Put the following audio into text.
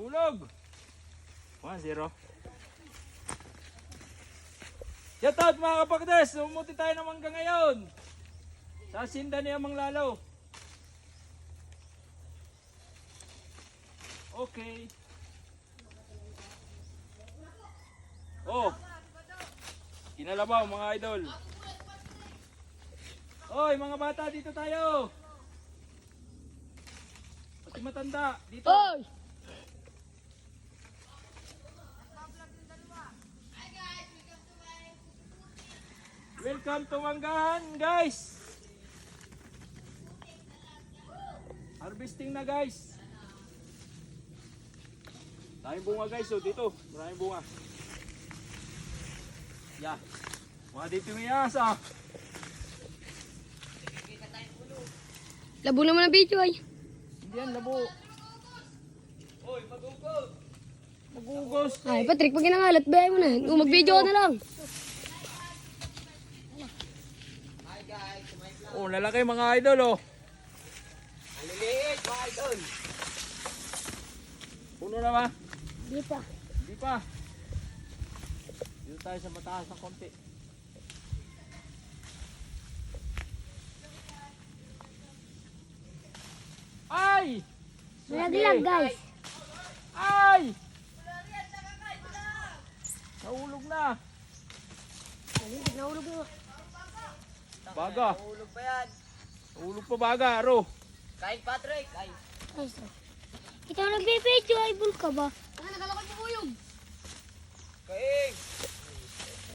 Hulog. 1-0. Shout out mga kapakdes. Umuti tayo ng mangga ngayon. Sa sinda niya Manglalaw. Okay. Oh. Kinalabaw mga idol. Oy mga bata, dito tayo. Pati matanda, dito. Oy! Welcome to Manggahan, guys. Harvesting na, guys. Maraming bunga, guys. So dito, maraming bunga. Yeah. Mga dito may asa. Labo naman ang video ay. Hindi yan, labo. Oy, magugos. Magugos. Ay, Patrick, pag ginangalat, bayay mo na. Mag-video ka na lang. Oh, lalaki mga idol, oh. Maliliit mga idol. Puno na ba? Di pa. Hindi pa. Dito tayo sa mataas ng konti. Ay! Nalaglag, guys. Ay! Nahulog na. Nahulog na. Baga. Hulog pa yan. Nahulog pa baga, Aro. Kain Patrick. Ay. Ay, so. Ikaw nagbibideo, ay bul ka ba? Nakalakoy mo buyog. Kain.